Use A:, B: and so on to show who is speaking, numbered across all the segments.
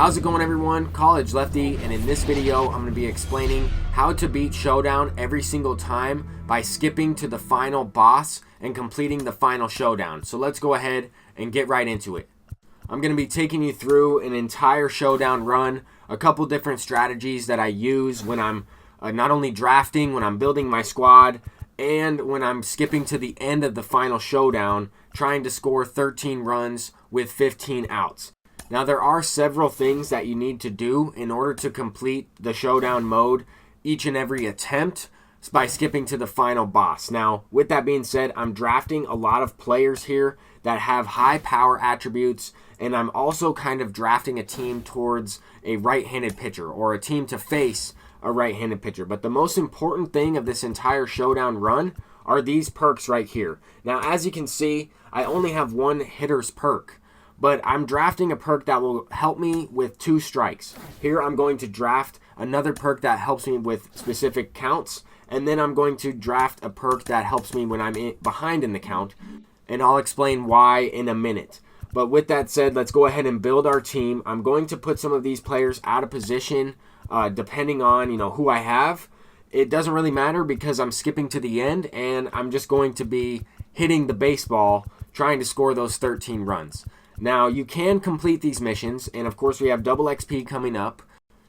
A: How's it going, everyone? College Lefty, and in this video I'm going to be explaining how to beat Showdown every single time by skipping to the final boss and completing the final Showdown. So let's go ahead and get right into it. I'm going to be taking you through an entire Showdown run, a couple different strategies that I use when I'm not only drafting, when I'm building my squad, and when I'm skipping to the end of the final Showdown, trying to score 13 runs with 15 outs. Now, there are several things that you need to do in order to complete the Showdown mode each and every attempt by skipping to the final boss. Now, with that being said, I'm drafting a lot of players here that have high power attributes, and I'm also kind of drafting a team towards a right-handed pitcher or a team to face a right-handed pitcher. But the most important thing of this entire Showdown run are these perks right here. Now, as you can see, I only have one hitter's perk, but I'm drafting a perk that will help me with 2 strikes. Here I'm going to draft another perk that helps me with specific counts, and then I'm going to draft a perk that helps me when I'm behind in the count, and I'll explain why in a minute. But with that said, let's go ahead and build our team. I'm going to put some of these players out of position depending on who I have. It doesn't really matter because I'm skipping to the end, and I'm just going to be hitting the baseball trying to score those 13 runs. Now, you can complete these missions, and of course we have double XP coming up,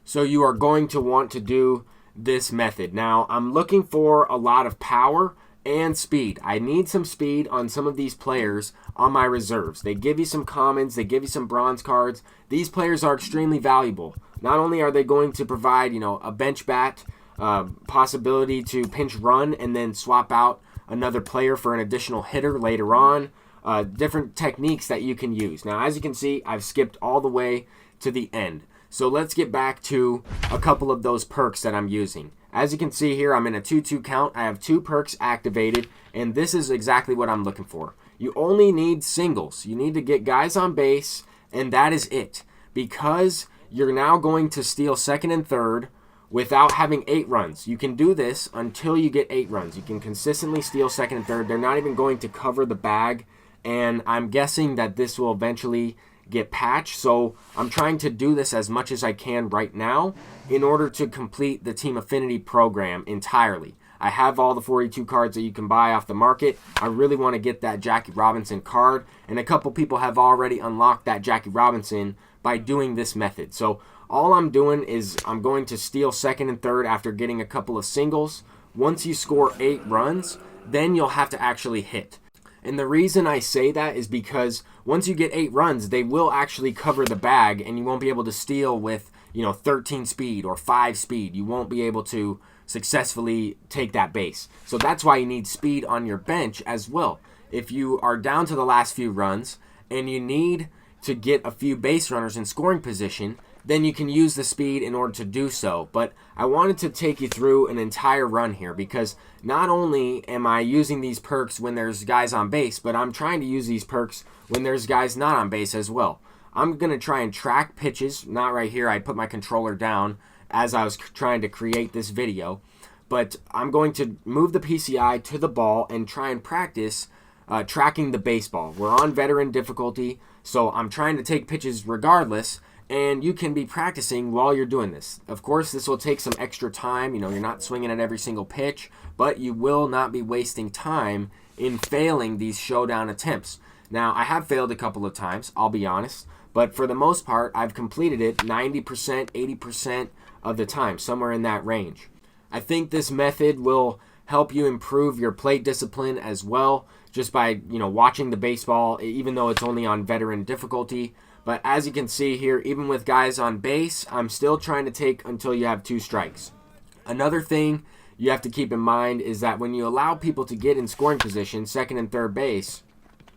A: so you are going to want to do this method. Now, I'm looking for a lot of power and speed. I need some speed on some of these players on my reserves. They give you some commons, they give you some bronze cards. These players are extremely valuable. Not only are they going to provide, a bench bat, possibility to pinch run and then swap out another player for an additional hitter later on. Different techniques that you can use. Now, as you can see, I've skipped all the way to the end. So let's get back to a couple of those perks that I'm using. As you can see here, I'm in a 2-2 count. I have 2 perks activated, and this is exactly what I'm looking for. You only need singles. You need to get guys on base, and that is it. Because you're now going to steal second and third without having 8 runs. You can do this until you get 8 runs. You can consistently steal second and third. They're not even going to cover the bag, and I'm guessing that this will eventually get patched, so I'm trying to do this as much as I can right now in order to complete the Team Affinity program entirely. I have all the 42 cards that you can buy off the market. I really want to get that Jackie Robinson card, and a couple people have already unlocked that Jackie Robinson by doing this method. So all I'm doing is I'm going to steal second and third after getting a couple of singles. Once you score 8 runs, then you'll have to actually hit. And the reason I say that is because once you get 8 runs, they will actually cover the bag, and you won't be able to steal with 13 speed or 5 speed. You won't be able to successfully take that base. So that's why you need speed on your bench as well. If you are down to the last few runs and you need to get a few base runners in scoring position, then you can use the speed in order to do so. But I wanted to take you through an entire run here because not only am I using these perks when there's guys on base, but I'm trying to use these perks when there's guys not on base as well. I'm going to try and track pitches. Not right here. I put my controller down as I was trying to create this video. But I'm going to move the PCI to the ball and try and practice tracking the baseball. We're on veteran difficulty, so I'm trying to take pitches regardless. And you can be practicing while you're doing this. Of course, this will take some extra time. You're not swinging at every single pitch, but you will not be wasting time in failing these Showdown attempts. Now, I have failed a couple of times, I'll be honest, but for the most part, I've completed it 90%, 80% of the time, somewhere in that range. I think this method will help you improve your plate discipline as well, just by, watching the baseball, even though it's only on veteran difficulty. But as you can see here, even with guys on base, I'm still trying to take until you have 2 strikes. Another thing you have to keep in mind is that when you allow people to get in scoring position, second and third base,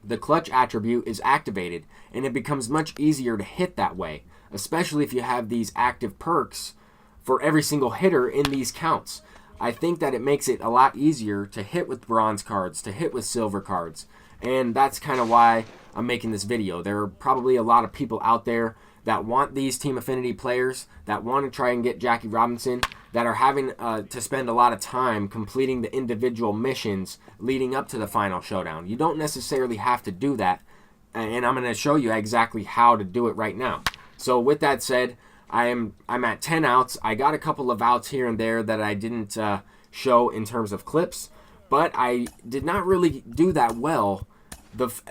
A: the clutch attribute is activated, and it becomes much easier to hit that way, especially if you have these active perks for every single hitter in these counts. I think that it makes it a lot easier to hit with bronze cards, to hit with silver cards, and that's kind of why I'm making this video. There are probably a lot of people out there that want these Team Affinity players, that want to try and get Jackie Robinson, that are having to spend a lot of time completing the individual missions leading up to the final Showdown. You don't necessarily have to do that, and I'm going to show you exactly how to do it right now. So with that said, I'm at 10 outs. I got a couple of outs here and there that I didn't show in terms of clips, but I did not really do that well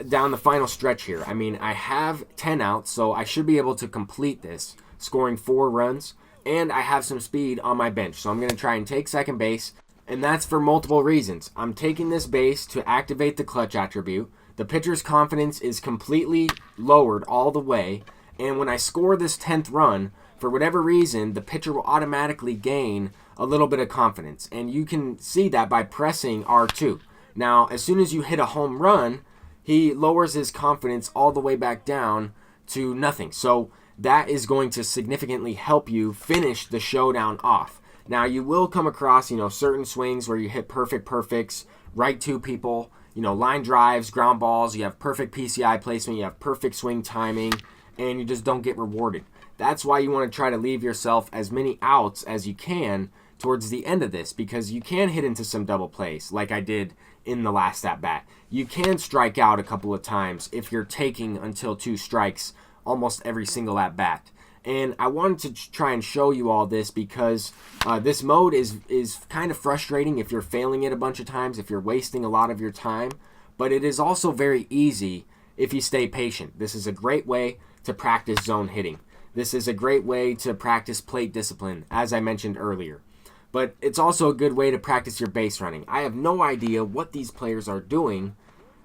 A: down the final stretch here. I mean, I have 10 outs, so I should be able to complete this, scoring 4 runs, and I have some speed on my bench. So I'm going to try and take second base, and that's for multiple reasons. I'm taking this base to activate the clutch attribute. The pitcher's confidence is completely lowered all the way, and when I score this 10th run, for whatever reason, the pitcher will automatically gain a little bit of confidence, and you can see that by pressing R2. Now, as soon as you hit a home run, he lowers his confidence all the way back down to nothing. So that is going to significantly help you finish the showdown off. Now, you will come across, certain swings where you hit perfects, right to people, line drives, ground balls, you have perfect PCI placement, you have perfect swing timing, and you just don't get rewarded. That's why you want to try to leave yourself as many outs as you can towards the end of this, because you can hit into some double plays like I did in the last at-bat. You can strike out a couple of times if you're taking until 2 strikes almost every single at-bat. And I wanted to try and show you all this because this mode is kind of frustrating if you're failing it a bunch of times, if you're wasting a lot of your time, but it is also very easy if you stay patient. This is a great way to practice zone hitting. This is a great way to practice plate discipline, as I mentioned earlier. But it's also a good way to practice your base running. I have no idea what these players are doing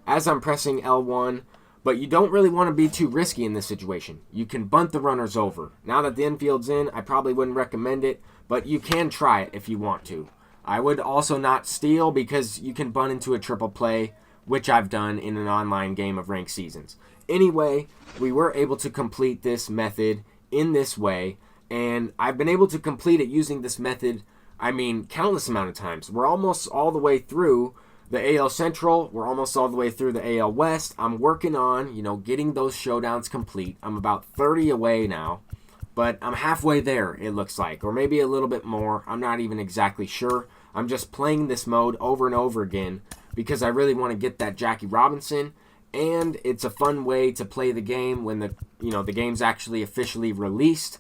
A: as I'm pressing L1, but you don't really want to be too risky in this situation. You can bunt the runners over. Now that the infield's in, I probably wouldn't recommend it, but you can try it if you want to. I would also not steal because you can bunt into a triple play, which I've done in an online game of ranked seasons. Anyway, we were able to complete this method in this way, and I've been able to complete it using this method, countless amount of times. We're almost all the way through the AL Central. We're almost all the way through the AL West. I'm working on, getting those showdowns complete. I'm about 30 away now, but I'm halfway there, it looks like, or maybe a little bit more. I'm not even exactly sure. I'm just playing this mode over and over again because I really want to get that Jackie Robinson, and it's a fun way to play the game when the game's actually officially released.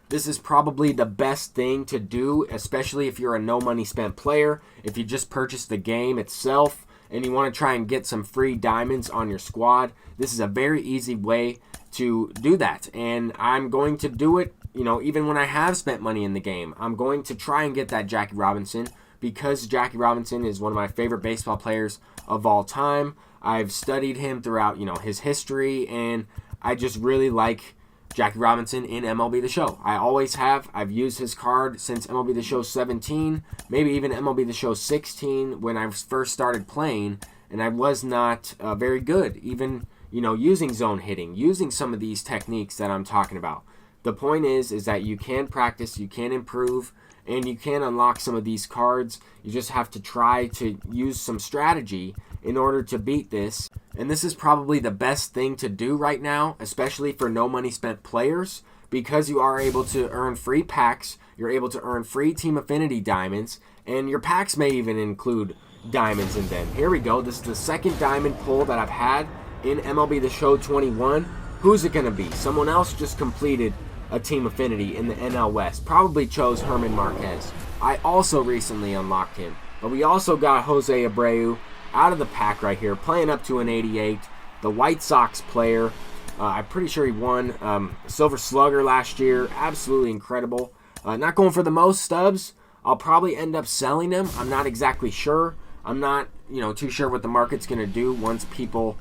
A: This is probably the best thing to do, especially if you're a no money spent player. If you just purchased the game itself and you want to try and get some free diamonds on your squad, this is a very easy way to do that. And I'm going to do it, even when I have spent money in the game. I'm going to try and get that Jackie Robinson because Jackie Robinson is one of my favorite baseball players of all time. I've studied him throughout, his history, and I just really like Jackie Robinson in MLB The Show. I always have. I've used his card since MLB The Show 17, maybe even MLB The Show 16 when I first started playing, and I was not very good, even, using zone hitting, using some of these techniques that I'm talking about. The point is that you can practice, you can improve, and you can unlock some of these cards. You just have to try to use some strategy in order to beat this. And this is probably the best thing to do right now, especially for no money spent players, because you are able to earn free packs, you're able to earn free Team Affinity diamonds, and your packs may even include diamonds in them. Here we go. This is the second diamond pull that I've had in MLB The Show 21. Who's it going to be? Someone else just completed a Team Affinity in the NL West. Probably chose Herman Marquez. I also recently unlocked him. But we also got Jose Abreu out of the pack right here, playing up to an 88. The White Sox player. I'm pretty sure he won Silver Slugger last year. Absolutely incredible. Not going for the most stubs. I'll probably end up selling him. I'm not exactly sure. I'm not, too sure what the market's going to do once people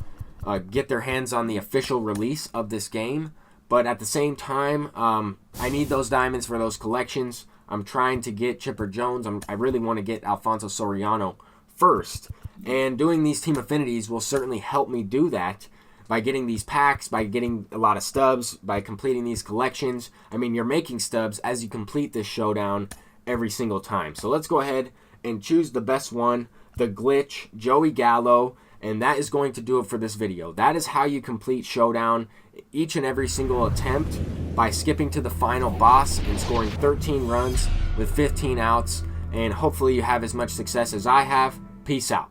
A: get their hands on the official release of this game. But at the same time, I need those diamonds for those collections. I'm trying to get Chipper Jones. I really want to get Alfonso Soriano first. And doing these Team Affinities will certainly help me do that by getting these packs, by getting a lot of stubs, by completing these collections. You're making stubs as you complete this showdown every single time. So let's go ahead and choose the best one, the Glitch, Joey Gallo, and that is going to do it for this video. That is how you complete Showdown each and every single attempt by skipping to the final boss and scoring 13 runs with 15 outs. And hopefully you have as much success as I have. Peace out.